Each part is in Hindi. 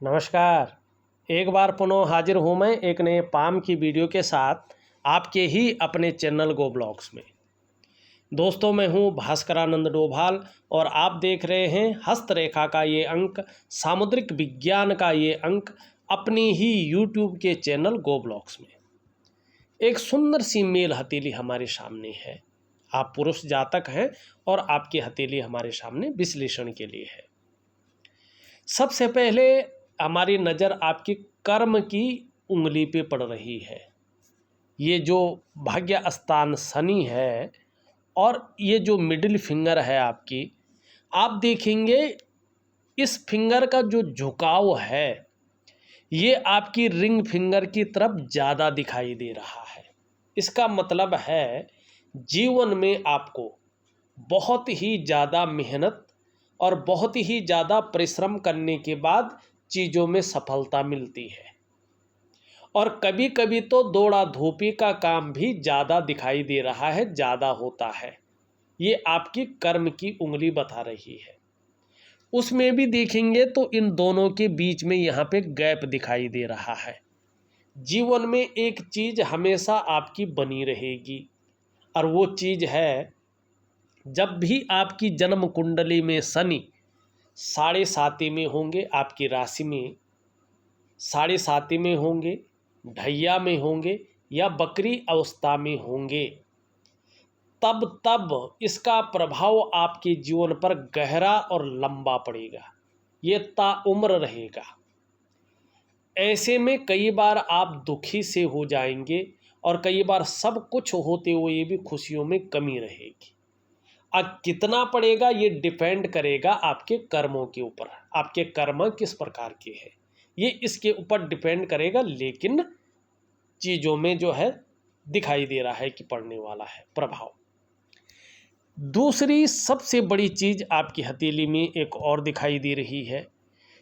नमस्कार। एक बार पुनः हाजिर हूँ मैं एक नए पाम की वीडियो के साथ आपके ही अपने चैनल गो ब्लॉग्स में। दोस्तों, मैं हूँ भास्करानंद डोभाल और आप देख रहे हैं हस्तरेखा का ये अंक, सामुद्रिक विज्ञान का ये अंक अपनी ही यूट्यूब के चैनल गो ब्लॉग्स में। एक सुंदर सी मेल हथेली हमारे सामने है। आप पुरुष जातक हैं और आपकी हथेली हमारे सामने विश्लेषण के लिए है। सबसे पहले हमारी नज़र आपकी कर्म की उंगली पे पड़ रही है। ये जो भाग्य स्थान शनि है और ये जो मिडिल फिंगर है आपकी, आप देखेंगे इस फिंगर का जो झुकाव है ये आपकी रिंग फिंगर की तरफ ज़्यादा दिखाई दे रहा है। इसका मतलब है जीवन में आपको बहुत ही ज़्यादा मेहनत और बहुत ही ज़्यादा परिश्रम करने के बाद चीज़ों में सफलता मिलती है। और कभी कभी तो दौड़ा धूपी का काम भी ज़्यादा दिखाई दे रहा है, ज़्यादा होता है। ये आपकी कर्म की उंगली बता रही है। उसमें भी देखेंगे तो इन दोनों के बीच में यहाँ पे गैप दिखाई दे रहा है। जीवन में एक चीज़ हमेशा आपकी बनी रहेगी और वो चीज़ है, जब भी आपकी जन्म कुंडली में शनि 7.5 में होंगे, आपकी राशि में 7.5 में होंगे, ढैया में होंगे या बकरी अवस्था में होंगे, तब इसका प्रभाव आपके जीवन पर गहरा और लंबा पड़ेगा। ये ताउम्र रहेगा। ऐसे में कई बार आप दुखी से हो जाएंगे और कई बार सब कुछ होते हुए भी खुशियों में कमी रहेगी। अब कितना पड़ेगा ये डिपेंड करेगा आपके कर्मों के ऊपर। आपके कर्म किस प्रकार के हैं ये इसके ऊपर डिपेंड करेगा, लेकिन चीज़ों में जो है दिखाई दे रहा है कि पड़ने वाला है प्रभाव। दूसरी सबसे बड़ी चीज़ आपकी हथेली में एक और दिखाई दे रही है।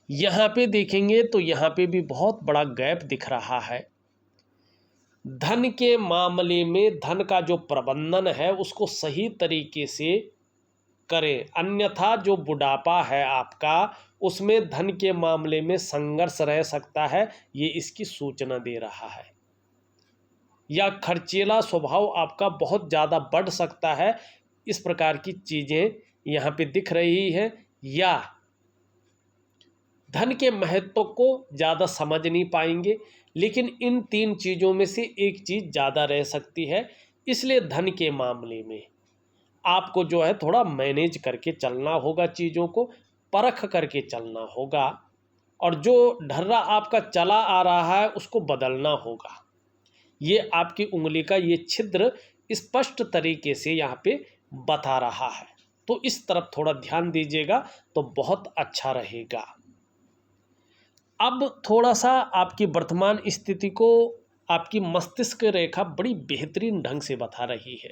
यहाँ पे देखेंगे तो यहाँ पे भी बहुत बड़ा गैप दिख रहा है। धन के मामले में धन का जो प्रबंधन है उसको सही तरीके से करें, अन्यथा जो बुढ़ापा है आपका उसमें धन के मामले में संघर्ष रह सकता है, ये इसकी सूचना दे रहा है। या खर्चीला स्वभाव आपका बहुत ज़्यादा बढ़ सकता है, इस प्रकार की चीज़ें यहाँ पे दिख रही हैं। या धन के महत्व को ज़्यादा समझ नहीं पाएंगे, लेकिन इन 3 चीज़ों में से एक चीज़ ज़्यादा रह सकती है। इसलिए धन के मामले में आपको जो है थोड़ा मैनेज करके चलना होगा, चीज़ों को परख करके चलना होगा और जो ढर्रा आपका चला आ रहा है उसको बदलना होगा। ये आपकी उंगली का ये छिद्र स्पष्ट तरीके से यहाँ पे बता रहा है, तो इस तरफ थोड़ा ध्यान दीजिएगा तो बहुत अच्छा रहेगा। अब थोड़ा सा आपकी वर्तमान स्थिति को आपकी मस्तिष्क रेखा बड़ी बेहतरीन ढंग से बता रही है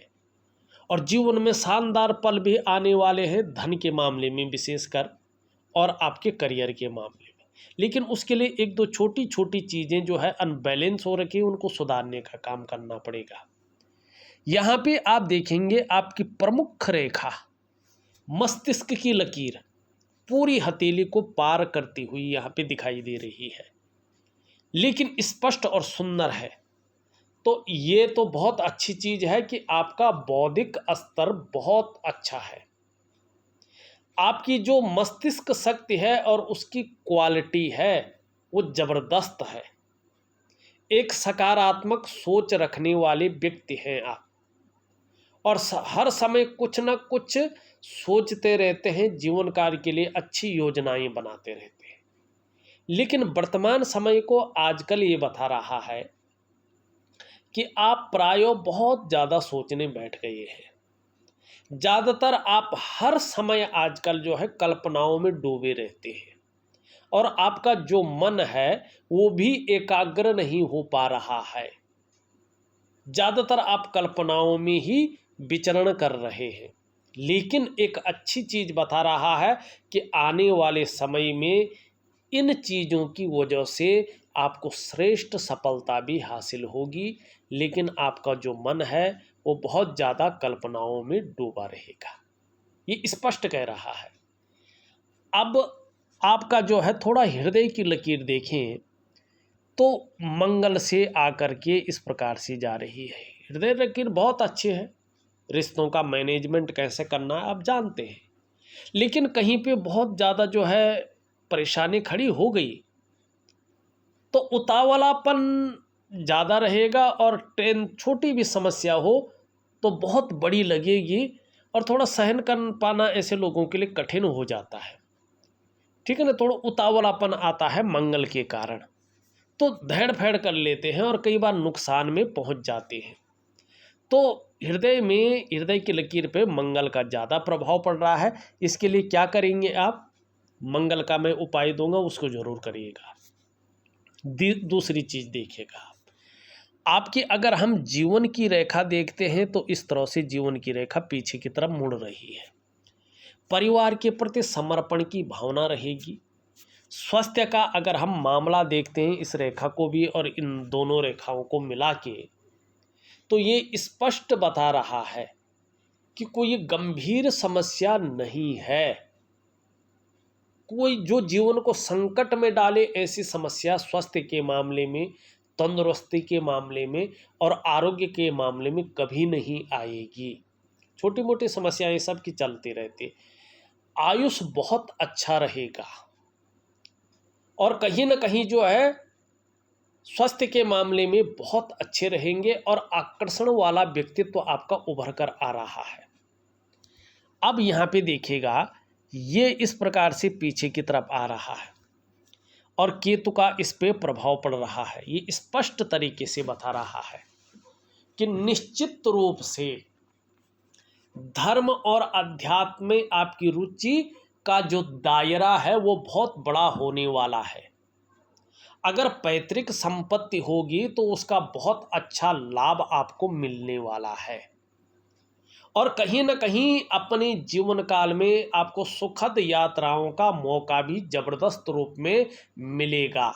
और जीवन में शानदार पल भी आने वाले हैं, धन के मामले में विशेषकर और आपके करियर के मामले में। लेकिन उसके लिए एक दो छोटी छोटी चीज़ें जो है अनबैलेंस हो रखी है, उनको सुधारने का काम करना पड़ेगा। यहाँ पे आप देखेंगे आपकी प्रमुख रेखा मस्तिष्क की लकीर पूरी हथेली को पार करती हुई यहाँ पे दिखाई दे रही है, लेकिन स्पष्ट और सुंदर है। तो ये तो बहुत अच्छी चीज़ है कि आपका बौद्धिक स्तर बहुत अच्छा है। आपकी जो मस्तिष्क शक्ति है और उसकी क्वालिटी है वो ज़बरदस्त है। एक सकारात्मक सोच रखने वाले व्यक्ति हैं आप और हर समय कुछ ना कुछ सोचते रहते हैं, जीवन कार्य के लिए अच्छी योजनाएं बनाते रहते हैं। लेकिन वर्तमान समय को आजकल ये बता रहा है कि आप प्रायों बहुत ज़्यादा सोचने बैठ गए हैं। ज़्यादातर आप हर समय आजकल जो है कल्पनाओं में डूबे रहते हैं और आपका जो मन है वो भी एकाग्र नहीं हो पा रहा है। ज़्यादातर आप कल्पनाओं में ही विचरण कर रहे हैं। लेकिन एक अच्छी चीज़ बता रहा है कि आने वाले समय में इन चीज़ों की वजह से आपको श्रेष्ठ सफलता भी हासिल होगी, लेकिन आपका जो मन है वो बहुत ज़्यादा कल्पनाओं में डूबा रहेगा, ये स्पष्ट कह रहा है। अब आपका जो है थोड़ा हृदय की लकीर देखें तो मंगल से आकर के इस प्रकार से जा रही है। हृदय लकीर बहुत अच्छे है, रिश्तों का मैनेजमेंट कैसे करना है आप जानते हैं, लेकिन कहीं पे बहुत ज़्यादा जो है परेशानी खड़ी हो गई तो उतावलापन ज़्यादा रहेगा, और छोटी भी समस्या हो तो बहुत बड़ी लगेगी, और थोड़ा सहन कर पाना ऐसे लोगों के लिए कठिन हो जाता है। ठीक है ना, थोड़ा उतावलापन आता है मंगल के कारण, तो धैर्य फैड़ कर लेते हैं और कई बार नुकसान में पहुंच जाते हैं। तो हृदय में, हृदय की लकीर पे मंगल का ज़्यादा प्रभाव पड़ रहा है। इसके लिए क्या करेंगे आप, मंगल का मैं उपाय दूंगा, उसको जरूर करिएगा। दूसरी चीज़ देखिएगा आपकी, अगर हम जीवन की रेखा देखते हैं तो इस तरह से जीवन की रेखा पीछे की तरफ मुड़ रही है। परिवार के प्रति समर्पण की भावना रहेगी। स्वास्थ्य का अगर हम मामला देखते हैं इस रेखा को भी और इन दोनों रेखाओं को मिला के, तो ये स्पष्ट बता रहा है कि कोई गंभीर समस्या नहीं है, कोई जो जीवन को संकट में डाले ऐसी समस्या स्वास्थ्य के मामले में, तंदुरुस्ती के मामले में और आरोग्य के मामले में कभी नहीं आएगी। छोटी मोटी समस्याएं सबकी चलती रहती, आयुष बहुत अच्छा रहेगा, और कहीं ना कहीं जो है स्वास्थ्य के मामले में बहुत अच्छे रहेंगे, और आकर्षण वाला व्यक्तित्व आपका उभर कर आ रहा है। अब यहाँ पे देखिएगा, ये इस प्रकार से पीछे की तरफ आ रहा है और केतु का इस पे प्रभाव पड़ रहा है। ये स्पष्ट तरीके से बता रहा है कि निश्चित रूप से धर्म और अध्यात्म में आपकी रुचि का जो दायरा है वो बहुत बड़ा होने वाला है। अगर पैतृक संपत्ति होगी तो उसका बहुत अच्छा लाभ आपको मिलने वाला है, और कहीं ना कहीं अपने जीवन काल में आपको सुखद यात्राओं का मौका भी जबरदस्त रूप में मिलेगा,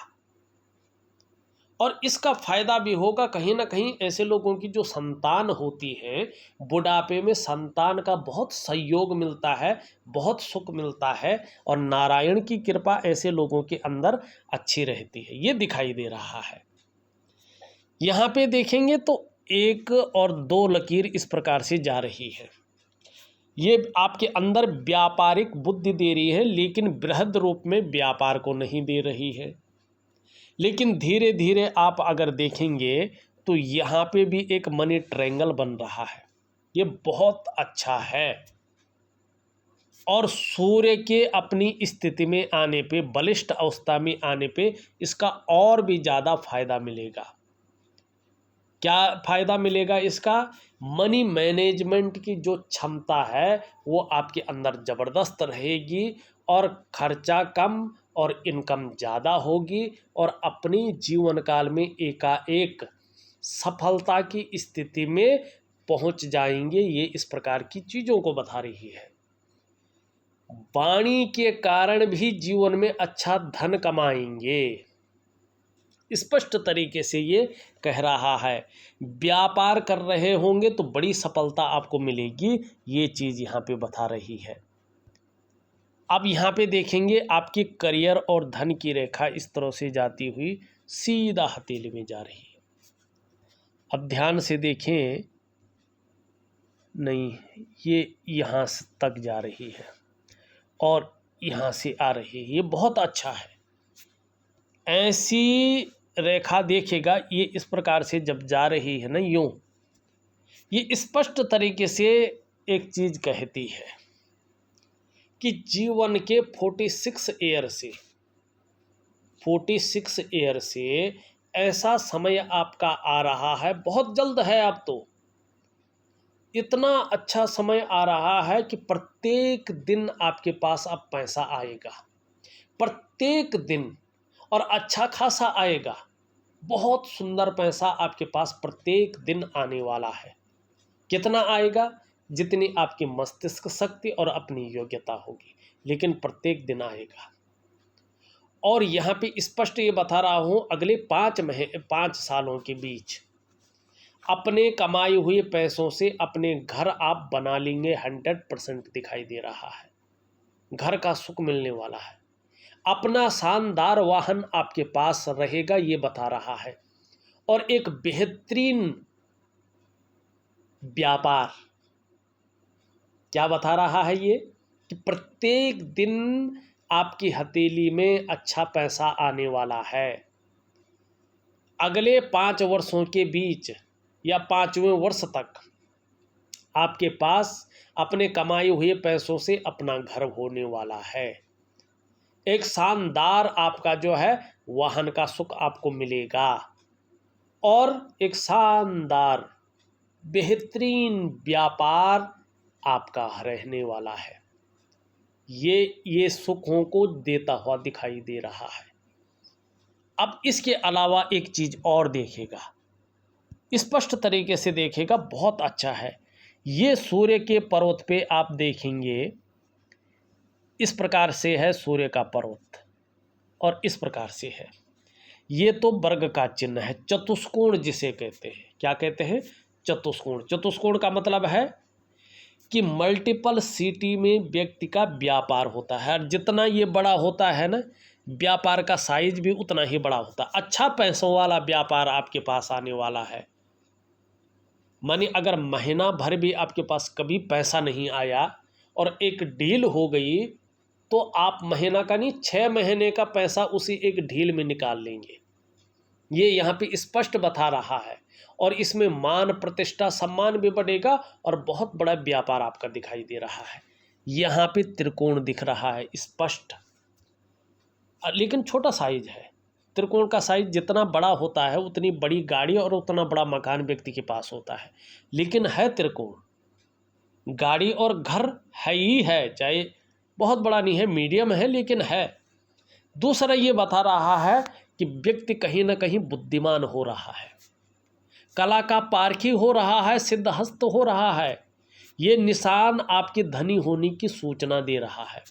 और इसका फायदा भी होगा। कहीं ना कहीं ऐसे लोगों की जो संतान होती है, बुढ़ापे में संतान का बहुत सहयोग मिलता है, बहुत सुख मिलता है, और नारायण की कृपा ऐसे लोगों के अंदर अच्छी रहती है, ये दिखाई दे रहा है। यहाँ पे देखेंगे तो 1 और 2 लकीर इस प्रकार से जा रही है। ये आपके अंदर व्यापारिक बुद्धि दे रही है, लेकिन बृहद रूप में व्यापार को नहीं दे रही है। लेकिन धीरे धीरे आप अगर देखेंगे तो यहाँ पे भी एक मनी ट्रायंगल बन रहा है, ये बहुत अच्छा है। और सूर्य के अपनी स्थिति में आने पे, बलिष्ठ अवस्था में आने पे इसका और भी ज़्यादा फायदा मिलेगा। क्या फ़ायदा मिलेगा इसका, मनी मैनेजमेंट की जो क्षमता है वो आपके अंदर ज़बरदस्त रहेगी, और खर्चा कम और इनकम ज़्यादा होगी, और अपनी जीवन काल में एकाएक सफलता की स्थिति में पहुंच जाएंगे। ये इस प्रकार की चीज़ों को बता रही है। वाणी के कारण भी जीवन में अच्छा धन कमाएंगे, स्पष्ट तरीके से ये कह रहा है। व्यापार कर रहे होंगे तो बड़ी सफलता आपको मिलेगी, ये चीज़ यहाँ पे बता रही है। अब यहाँ पे देखेंगे आपकी करियर और धन की रेखा इस तरह से जाती हुई सीधा हथेली में जा रही है। अब ध्यान से देखें, नहीं, ये यहाँ तक जा रही है और यहाँ से आ रही है, ये बहुत अच्छा है। ऐसी रेखा देखेगा, ये इस प्रकार से जब जा रही है ना, यूं, ये स्पष्ट तरीके से एक चीज कहती है कि जीवन के 46 ईयर से ऐसा समय आपका आ रहा है, बहुत जल्द है। अब तो इतना अच्छा समय आ रहा है कि प्रत्येक दिन आपके पास अब पैसा आएगा, प्रत्येक दिन, और अच्छा खासा आएगा। बहुत सुंदर पैसा आपके पास प्रत्येक दिन आने वाला है। कितना आएगा, जितनी आपकी मस्तिष्क शक्ति और अपनी योग्यता होगी, लेकिन प्रत्येक दिन आएगा। और यहाँ पे स्पष्ट ये बता रहा हूँ, अगले 5 सालों के बीच अपने कमाए हुए पैसों से अपने घर आप बना लेंगे, 100% दिखाई दे रहा है। घर का सुख मिलने वाला है। अपना शानदार वाहन आपके पास रहेगा, ये बता रहा है। और एक बेहतरीन व्यापार, क्या बता रहा है ये, कि प्रत्येक दिन आपकी हथेली में अच्छा पैसा आने वाला है। अगले 5 वर्षों के बीच या 5वें वर्ष तक आपके पास अपने कमाए हुए पैसों से अपना घर होने वाला है। एक शानदार आपका जो है वाहन का सुख आपको मिलेगा और एक शानदार बेहतरीन व्यापार आपका रहने वाला है। ये सुखों को देता हुआ दिखाई दे रहा है। अब इसके अलावा एक चीज़ और देखेगा, स्पष्ट तरीके से देखेगा, बहुत अच्छा है। ये सूर्य के पर्वत पे आप देखेंगे, इस प्रकार से है सूर्य का पर्वत और इस प्रकार से है। ये तो वर्ग का चिन्ह है, चतुष्कोण जिसे कहते हैं। क्या कहते हैं? चतुष्कोण। चतुष्कोण का मतलब है कि मल्टीपल सिटी में व्यक्ति का व्यापार होता है, और जितना ये बड़ा होता है ना, व्यापार का साइज भी उतना ही बड़ा होता है। अच्छा पैसों वाला व्यापार आपके पास आने वाला है। मानी अगर महीना भर भी आपके पास कभी पैसा नहीं आया और एक डील हो गई, तो आप महीना का नहीं 6 महीने का पैसा उसी एक डील में निकाल लेंगे। ये यहाँ पे स्पष्ट बता रहा है। और इसमें मान प्रतिष्ठा सम्मान भी बढ़ेगा और बहुत बड़ा व्यापार आपका दिखाई दे रहा है। यहाँ पे त्रिकोण दिख रहा है स्पष्ट, लेकिन छोटा साइज है। त्रिकोण का साइज जितना बड़ा होता है उतनी बड़ी गाड़ी और उतना बड़ा मकान व्यक्ति के पास होता है, लेकिन है त्रिकोण। गाड़ी और घर है ही है, चाहे बहुत बड़ा नहीं है, मीडियम है, लेकिन है। दूसरा ये बता रहा है कि व्यक्ति कहीं ना कहीं बुद्धिमान हो रहा है, कला का पारखी हो रहा है, सिद्धहस्त हो रहा है। ये निशान आपके धनी होने की सूचना दे रहा है।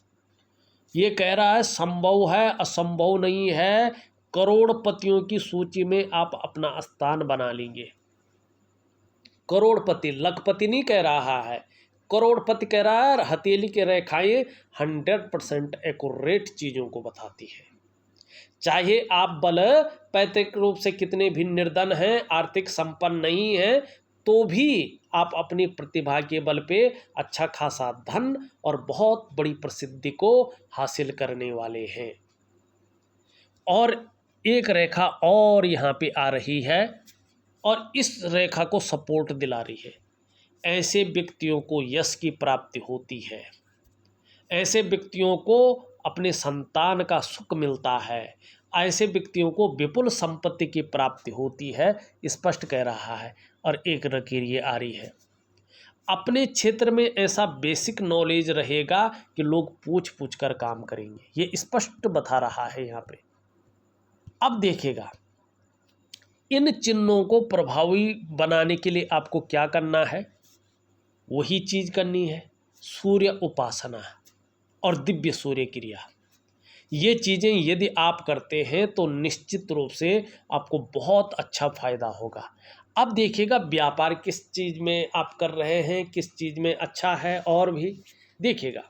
ये कह रहा है संभव है, असंभव नहीं है। करोड़पतियों की सूची में आप अपना स्थान बना लेंगे। करोड़पति, लखपति नहीं कह रहा है, करोड़पति कह रहा है। हथेली के रेखाएं 100% एक्यूरेट चीज़ों को बताती है। चाहे आप बल पैतृक रूप से कितने भी निर्धन हैं, आर्थिक संपन्न नहीं हैं, तो भी आप अपनी प्रतिभा के बल पे अच्छा खासा धन और बहुत बड़ी प्रसिद्धि को हासिल करने वाले हैं। और एक रेखा और यहाँ पे आ रही है और इस रेखा को सपोर्ट दिला रही है। ऐसे व्यक्तियों को यश की प्राप्ति होती है, ऐसे व्यक्तियों को अपने संतान का सुख मिलता है, ऐसे व्यक्तियों को विपुल संपत्ति की प्राप्ति होती है, स्पष्ट कह रहा है। और एक लकीर ये आ रही है, अपने क्षेत्र में ऐसा बेसिक नॉलेज रहेगा कि लोग पूछ पूछ कर काम करेंगे। ये स्पष्ट बता रहा है यहाँ पे। अब देखिएगा, इन चिन्हों को प्रभावी बनाने के लिए आपको क्या करना है, वही चीज़ करनी है, सूर्य उपासना और दिव्य सूर्य क्रिया। ये चीज़ें यदि आप करते हैं तो निश्चित रूप से आपको बहुत अच्छा फायदा होगा। अब देखिएगा व्यापार किस चीज़ में आप कर रहे हैं, किस चीज़ में अच्छा है। और भी देखिएगा,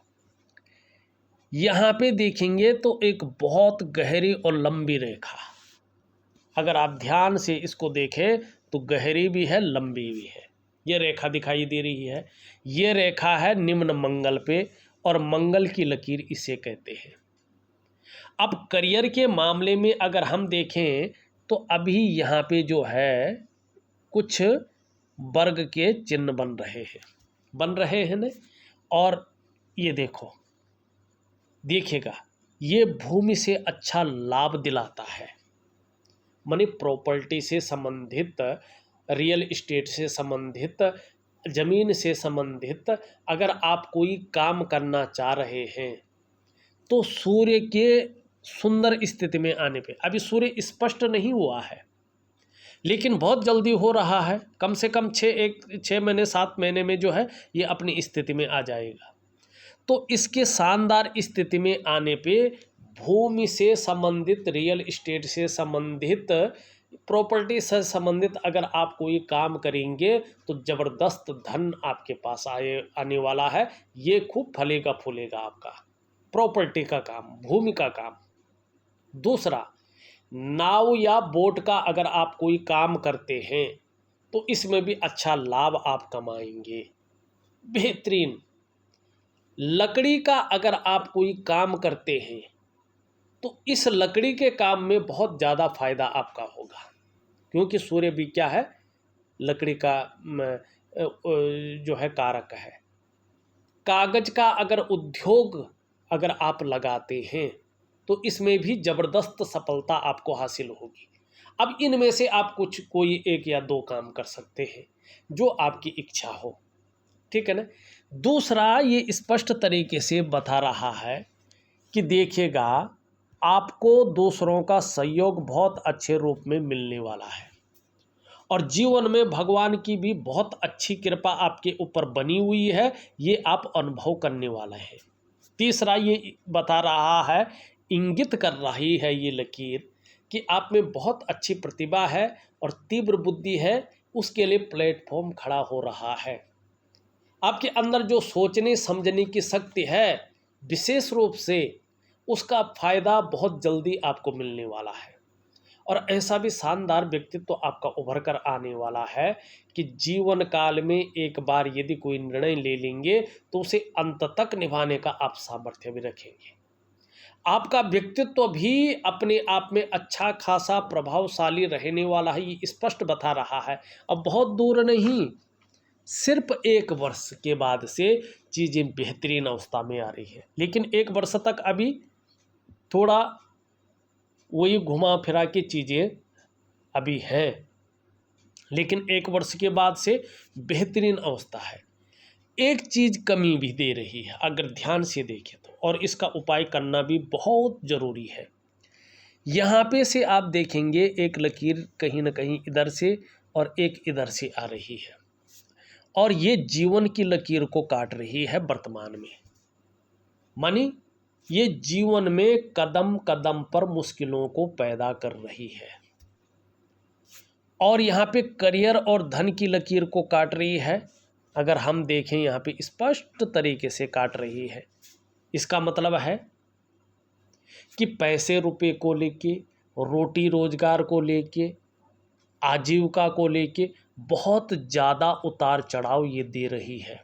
यहाँ पे देखेंगे तो एक बहुत गहरी और लंबी रेखा, अगर आप ध्यान से इसको देखें तो गहरी भी है, लंबी भी है। ये रेखा दिखाई दे रही है, ये रेखा है निम्न मंगल पे, और मंगल की लकीर इसे कहते हैं। अब करियर के मामले में अगर हम देखें तो अभी यहाँ पे जो है कुछ वर्ग के चिन्ह बन रहे हैं ना। और ये देखिएगा, ये भूमि से अच्छा लाभ दिलाता है। माने प्रॉपर्टी से संबंधित, रियल इस्टेट से संबंधित, ज़मीन से संबंधित अगर आप कोई काम करना चाह रहे हैं तो सूर्य के सुंदर स्थिति में आने पे, अभी सूर्य स्पष्ट नहीं हुआ है लेकिन बहुत जल्दी हो रहा है, कम से कम 6 महीने 7 महीने में जो है ये अपनी स्थिति में आ जाएगा। तो इसके शानदार स्थिति में आने पे भूमि से संबंधित, रियल इस्टेट से संबंधित, प्रॉपर्टी से संबंधित अगर आप कोई काम करेंगे तो ज़बरदस्त धन आपके पास आने वाला है। ये खूब फलेगा फूलेगा आपका प्रॉपर्टी का काम, भूमि का काम। दूसरा, नाव या बोट का अगर आप कोई काम करते हैं तो इसमें भी अच्छा लाभ आप कमाएंगे। बेहतरीन, लकड़ी का अगर आप कोई काम करते हैं तो इस लकड़ी के काम में बहुत ज़्यादा फायदा आपका होगा, क्योंकि सूर्य भी क्या है, लकड़ी का जो है कारक है। कागज का अगर उद्योग अगर आप लगाते हैं तो इसमें भी ज़बरदस्त सफलता आपको हासिल होगी। अब इनमें से आप कोई एक या दो काम कर सकते हैं जो आपकी इच्छा हो, ठीक है ना। दूसरा, ये स्पष्ट तरीके से बता रहा है कि देखिएगा, आपको दूसरों का सहयोग बहुत अच्छे रूप में मिलने वाला है और जीवन में भगवान की भी बहुत अच्छी कृपा आपके ऊपर बनी हुई है, ये आप अनुभव करने वाला है। तीसरा, ये बता रहा है, इंगित कर रही है ये लकीर कि आप में बहुत अच्छी प्रतिभा है और तीव्र बुद्धि है, उसके लिए प्लेटफॉर्म खड़ा हो रहा है। आपके अंदर जो सोचने समझने की शक्ति है विशेष रूप से, उसका फायदा बहुत जल्दी आपको मिलने वाला है और ऐसा भी शानदार व्यक्तित्व तो आपका उभर कर आने वाला है कि जीवन काल में एक बार यदि कोई निर्णय ले लेंगे तो उसे अंत तक निभाने का आप सामर्थ्य भी रखेंगे। आपका व्यक्तित्व भी अपने आप में अच्छा खासा प्रभावशाली रहने वाला है, ये स्पष्ट बता रहा है। अब बहुत दूर नहीं, सिर्फ 1 वर्ष के बाद से चीज़ें बेहतरीन अवस्था में आ रही है, लेकिन 1 वर्ष तक अभी थोड़ा वही घुमा फिरा की चीज़ें अभी हैं, लेकिन 1 वर्ष के बाद से बेहतरीन अवस्था है। एक चीज़ कमी भी दे रही है अगर ध्यान से देखें तो, और इसका उपाय करना भी बहुत ज़रूरी है। यहाँ पे से आप देखेंगे एक लकीर कहीं ना कहीं इधर से और एक इधर से आ रही है और ये जीवन की लकीर को काट रही है वर्तमान में। मानी ये जीवन में कदम कदम पर मुश्किलों को पैदा कर रही है और यहाँ पे करियर और धन की लकीर को काट रही है। अगर हम देखें यहाँ पे स्पष्ट तरीके से काट रही है। इसका मतलब है कि पैसे रुपए को लेके, रोटी रोजगार को लेके, आजीविका को लेके बहुत ज़्यादा उतार चढ़ाव ये दे रही है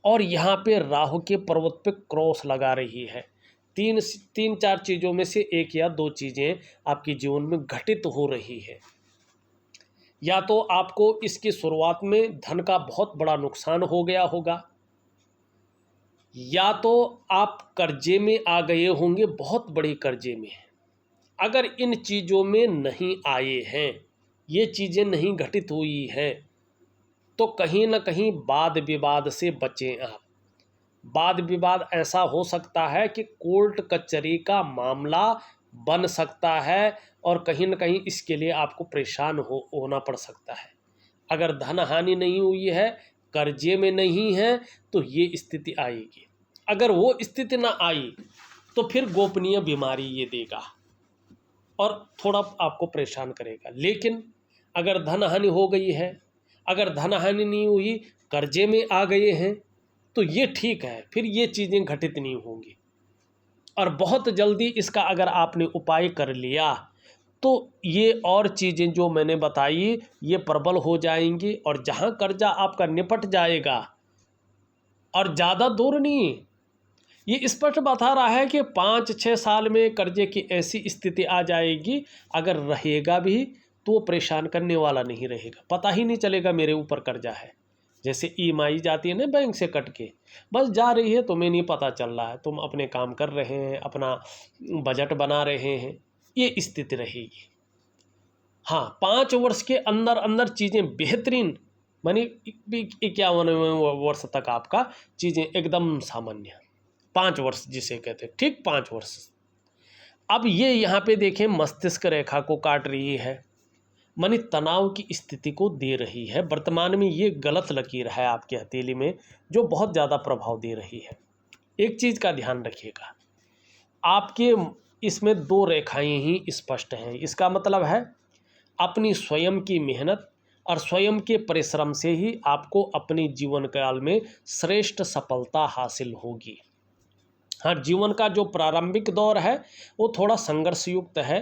और यहाँ पे राहु के पर्वत पे क्रॉस लगा रही है। तीन चार चीज़ों में से एक या दो चीज़ें आपके जीवन में घटित हो रही है। या तो आपको इसकी शुरुआत में धन का बहुत बड़ा नुकसान हो गया होगा, या तो आप कर्जे में आ गए होंगे, बहुत बड़े कर्जे में। अगर इन चीज़ों में नहीं आए हैं, ये चीज़ें नहीं घटित हुई हैं, तो कहीं ना कहीं वाद विवाद से बचें आप। वाद विवाद ऐसा हो सकता है कि कोर्ट कचहरी का मामला बन सकता है और कहीं ना कहीं इसके लिए आपको परेशान होना पड़ सकता है। अगर धन हानि नहीं हुई है, कर्जे में नहीं है, तो ये स्थिति आएगी। अगर वो स्थिति ना आई तो फिर गोपनीय बीमारी ये देगा और थोड़ा आपको परेशान करेगा। लेकिन अगर धन हानि हो गई है, अगर धन हानि नहीं हुई, कर्जे में आ गए हैं, तो ये ठीक है, फिर ये चीज़ें घटित नहीं होंगी और बहुत जल्दी इसका अगर आपने उपाय कर लिया तो ये और चीज़ें जो मैंने बताई ये प्रबल हो जाएंगी और जहाँ कर्जा आपका निपट जाएगा। और ज़्यादा दूर नहीं, ये स्पष्ट बता रहा है कि 5-6 साल में कर्जे की ऐसी स्थिति आ जाएगी, अगर रहेगा भी तो वो परेशान करने वाला नहीं रहेगा, पता ही नहीं चलेगा मेरे ऊपर कर्जा है। जैसे ईएमआई जाती है ना बैंक से कट के, बस जा रही है, तुम्हें नहीं पता चल रहा है, तुम अपने काम कर रहे हैं, अपना बजट बना रहे हैं, ये स्थिति रहेगी। हाँ, 5 वर्ष के अंदर अंदर चीज़ें बेहतरीन, मानी 51 वर्ष तक आपका चीज़ें एकदम सामान्य, 5 वर्ष जिसे कहते हैं, ठीक 5 वर्ष। अब ये यहाँ पे देखें मस्तिष्क रेखा को काट रही है, मानी तनाव की स्थिति को दे रही है। वर्तमान में ये गलत लकीर है आपके हथेली में जो बहुत ज़्यादा प्रभाव दे रही है। एक चीज़ का ध्यान रखिएगा, आपके इसमें 2 रेखाएं ही स्पष्ट हैं। इसका मतलब है अपनी स्वयं की मेहनत और स्वयं के परिश्रम से ही आपको अपने जीवन काल में श्रेष्ठ सफलता हासिल होगी। हाँ, जीवन का जो प्रारंभिक दौर है वो थोड़ा संघर्ष युक्त है,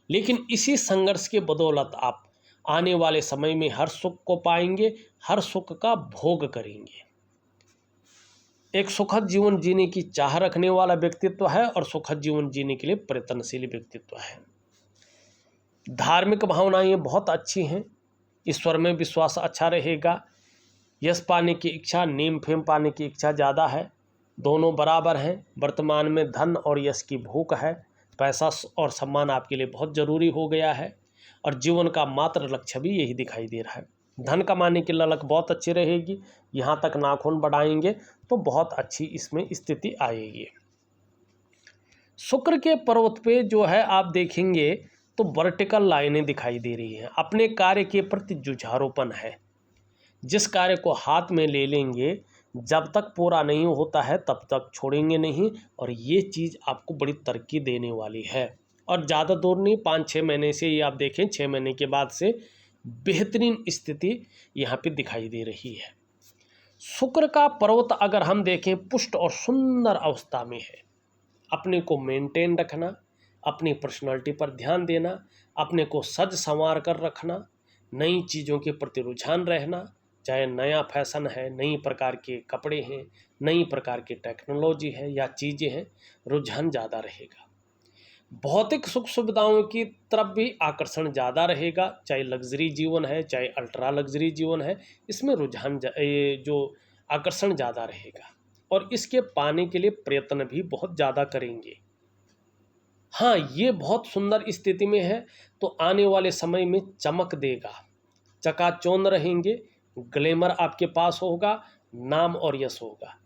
लेकिन इसी संघर्ष के बदौलत आप आने वाले समय में हर सुख को पाएंगे, हर सुख का भोग करेंगे। एक सुखद जीवन जीने की चाह रखने वाला व्यक्तित्व है और सुखद जीवन जीने के लिए प्रयत्नशील व्यक्तित्व है। धार्मिक भावनाएं बहुत अच्छी हैं, ईश्वर में विश्वास अच्छा रहेगा, यश पाने की इच्छा, नेम फेम पाने की इच्छा ज़्यादा है, दोनों बराबर हैं। वर्तमान में धन और यश की भूख है, पैसा और सम्मान आपके लिए बहुत ज़रूरी हो गया है और जीवन का मात्र लक्ष्य भी यही दिखाई दे रहा है। धन कमाने की ललक बहुत अच्छी रहेगी, यहाँ तक नाखून बढ़ाएंगे तो बहुत अच्छी इसमें स्थिति आएगी। शुक्र के पर्वत पे जो है आप देखेंगे तो वर्टिकल लाइनें दिखाई दे रही हैं। अपने कार्य के प्रति जुझारूपन है, जिस कार्य को हाथ में ले लेंगे जब तक पूरा नहीं होता है तब तक छोड़ेंगे नहीं, और ये चीज़ आपको बड़ी तरक्की देने वाली है। और ज़्यादा दूर नहीं, 5-6 महीने से ये आप देखें, 6 महीने के बाद से बेहतरीन स्थिति यहाँ पे दिखाई दे रही है। शुक्र का पर्वत अगर हम देखें पुष्ट और सुंदर अवस्था में है। अपने को मेंटेन रखना, अपनी पर्सनालिटी पर ध्यान देना, अपने को सज संवार कर रखना, नई चीज़ों के प्रति रुझान रहना, चाहे नया फैशन है, नई प्रकार के कपड़े हैं, नई प्रकार की टेक्नोलॉजी है या चीज़ें हैं, रुझान ज़्यादा रहेगा। भौतिक सुख सुविधाओं की तरफ भी आकर्षण ज़्यादा रहेगा, चाहे लग्जरी जीवन है चाहे अल्ट्रा लग्जरी जीवन है, इसमें रुझान जो आकर्षण ज़्यादा रहेगा और इसके पाने के लिए प्रयत्न भी बहुत ज़्यादा करेंगे। हाँ, ये बहुत सुंदर स्थिति में है तो आने वाले समय में चमक देगा, चकाचौंध रहेंगे, ग्लैमर आपके पास होगा, नाम और यश होगा।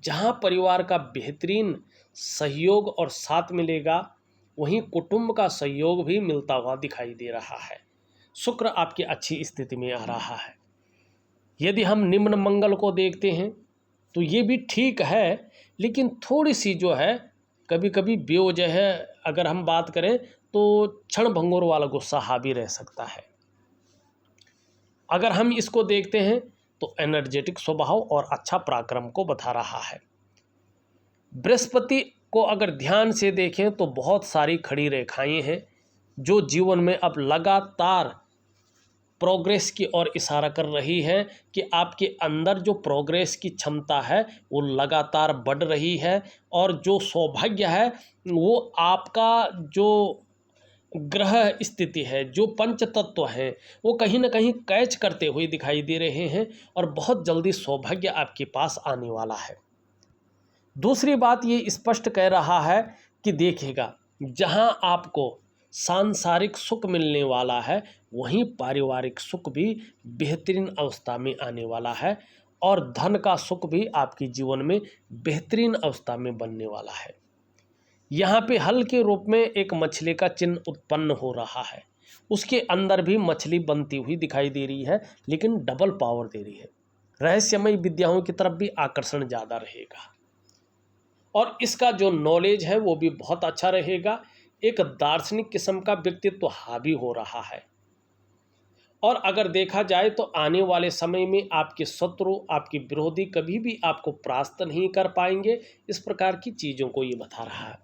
जहाँ परिवार का बेहतरीन सहयोग और साथ मिलेगा, वहीं कुटुंब का सहयोग भी मिलता हुआ दिखाई दे रहा है। शुक्र आपकी अच्छी स्थिति में आ रहा है। यदि हम निम्न मंगल को देखते हैं तो ये भी ठीक है, लेकिन थोड़ी सी जो है कभी कभी बेवजह है, अगर हम बात करें तो क्षण भंगुर वाला गुस्सा हावी रह सकता है। अगर हम इसको देखते हैं तो एनर्जेटिक स्वभाव और अच्छा पराक्रम को बता रहा है। बृहस्पति को अगर ध्यान से देखें तो बहुत सारी खड़ी रेखाएं हैं जो जीवन में अब लगातार प्रोग्रेस की ओर इशारा कर रही है कि आपके अंदर जो प्रोग्रेस की क्षमता है वो लगातार बढ़ रही है, और जो सौभाग्य है वो आपका जो ग्रह स्थिति है, जो पंच तत्व हैं, वो कहीं ना कहीं कैच करते हुए दिखाई दे रहे हैं और बहुत जल्दी सौभाग्य आपके पास आने वाला है। दूसरी बात ये स्पष्ट कह रहा है कि देखिएगा, जहां आपको सांसारिक सुख मिलने वाला है वहीं पारिवारिक सुख भी बेहतरीन अवस्था में आने वाला है, और धन का सुख भी आपके जीवन में बेहतरीन अवस्था में बनने वाला है। यहाँ पे हल के रूप में एक मछली का चिन्ह उत्पन्न हो रहा है, उसके अंदर भी मछली बनती हुई दिखाई दे रही है, लेकिन डबल पावर दे रही है। रहस्यमय विद्याओं की तरफ भी आकर्षण ज़्यादा रहेगा और इसका जो नॉलेज है वो भी बहुत अच्छा रहेगा। एक दार्शनिक किस्म का व्यक्तित्व हावी हो रहा है, और अगर देखा जाए तो आने वाले समय में आपके शत्रु, आपके विरोधी कभी भी आपको परास्त नहीं कर पाएंगे, इस प्रकार की चीज़ों को ये बता रहा है।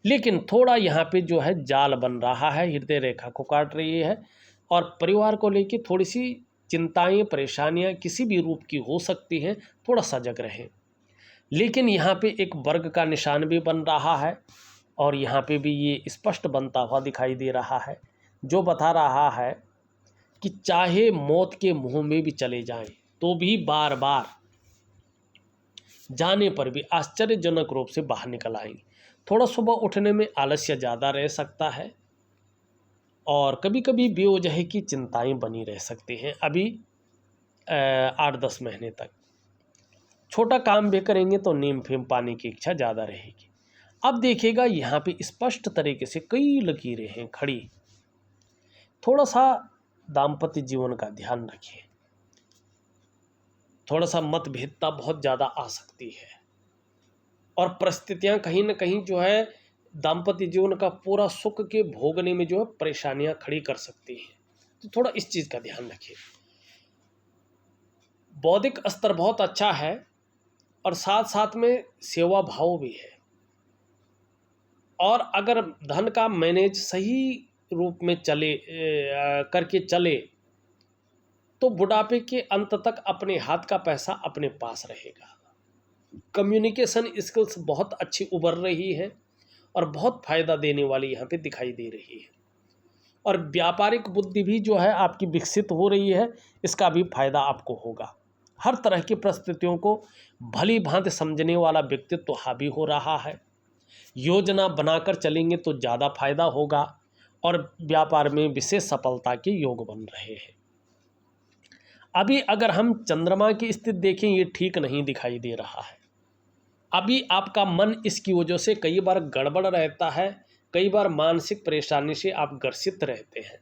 लेकिन थोड़ा यहाँ पे जो है जाल बन रहा है, हृदय रेखा को काट रही है, और परिवार को लेकर थोड़ी सी चिंताएं, परेशानियां किसी भी रूप की हो सकती हैं, थोड़ा सजग रहें। लेकिन यहाँ पे एक वर्ग का निशान भी बन रहा है, और यहाँ पे भी ये स्पष्ट बनता हुआ दिखाई दे रहा है, जो बता रहा है कि चाहे मौत के मुंह में भी चले जाएं तो भी बार बार जाने पर भी आश्चर्यजनक रूप से बाहर निकल आएंगे। थोड़ा सुबह उठने में आलस्य ज़्यादा रह सकता है, और कभी कभी बेवजह की चिंताएं बनी रह सकती हैं अभी 8-10 महीने तक। छोटा काम भी करेंगे तो नीम फेम पाने की इच्छा ज़्यादा रहेगी। अब देखिएगा, यहाँ पे स्पष्ट तरीके से कई लकीरें हैं खड़ी। थोड़ा सा दाम्पत्य जीवन का ध्यान रखिए, थोड़ा सा मतभेदता बहुत ज़्यादा आ सकती है, और परिस्थितियाँ कहीं ना कहीं जो है दाम्पत्य जीवन का पूरा सुख के भोगने में जो है परेशानियाँ खड़ी कर सकती हैं, तो थोड़ा इस चीज़ का ध्यान रखिए। बौद्धिक स्तर बहुत अच्छा है और साथ साथ में सेवा भाव भी है। और अगर धन का मैनेज सही रूप में करके चले तो बुढ़ापे के अंत तक अपने हाथ का पैसा अपने पास रहेगा। कम्युनिकेशन स्किल्स बहुत अच्छी उभर रही है और बहुत फ़ायदा देने वाली यहाँ पे दिखाई दे रही है। और व्यापारिक बुद्धि भी जो है आपकी विकसित हो रही है, इसका भी फायदा आपको होगा। हर तरह की परिस्थितियों को भली भांति समझने वाला व्यक्तित्व तो हावी हो रहा है। योजना बनाकर चलेंगे तो ज़्यादा फायदा होगा और व्यापार में विशेष सफलता के योग बन रहे हैं। अभी अगर हम चंद्रमा की स्थिति देखें, ये ठीक नहीं दिखाई दे रहा है। अभी आपका मन इसकी वजह से कई बार गड़बड़ रहता है, कई बार मानसिक परेशानी से आप ग्रसित रहते हैं,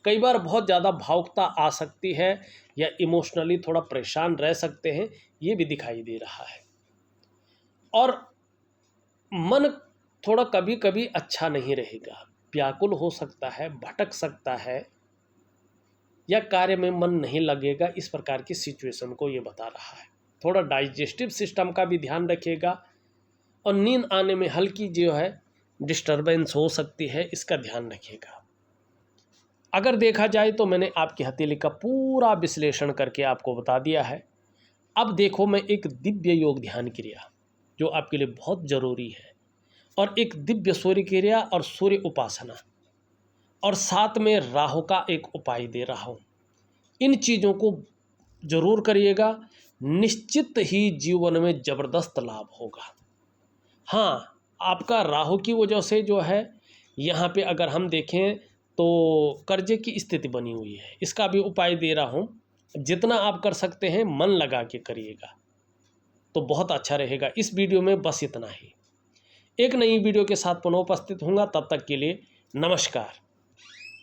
कई बार बहुत ज़्यादा भावुकता आ सकती है या इमोशनली थोड़ा परेशान रह सकते हैं, ये भी दिखाई दे रहा है। और मन थोड़ा कभी कभी अच्छा नहीं रहेगा, व्याकुल हो सकता है, भटक सकता है या कार्य में मन नहीं लगेगा, इस प्रकार की सिचुएशन को ये बता रहा है। थोड़ा डाइजेस्टिव सिस्टम का भी ध्यान रखिएगा और नींद आने में हल्की जो है डिस्टरबेंस हो सकती है, इसका ध्यान रखिएगा। अगर देखा जाए तो मैंने आपकी हथेली का पूरा विश्लेषण करके आपको बता दिया है। अब देखो, मैं एक दिव्य योग ध्यान क्रिया जो आपके लिए बहुत ज़रूरी है, और एक दिव्य सूर्य क्रिया और सूर्य उपासना, और साथ में राहु का एक उपाय दे रहा हूँ। इन चीज़ों को जरूर करिएगा, निश्चित ही जीवन में ज़बरदस्त लाभ होगा। हाँ, आपका राहु की वजह से जो है यहाँ पे अगर हम देखें तो कर्जे की स्थिति बनी हुई है, इसका भी उपाय दे रहा हूँ। जितना आप कर सकते हैं मन लगा के करिएगा तो बहुत अच्छा रहेगा। इस वीडियो में बस इतना ही। एक नई वीडियो के साथ पुनः उपस्थित होऊंगा, तब तक के लिए नमस्कार।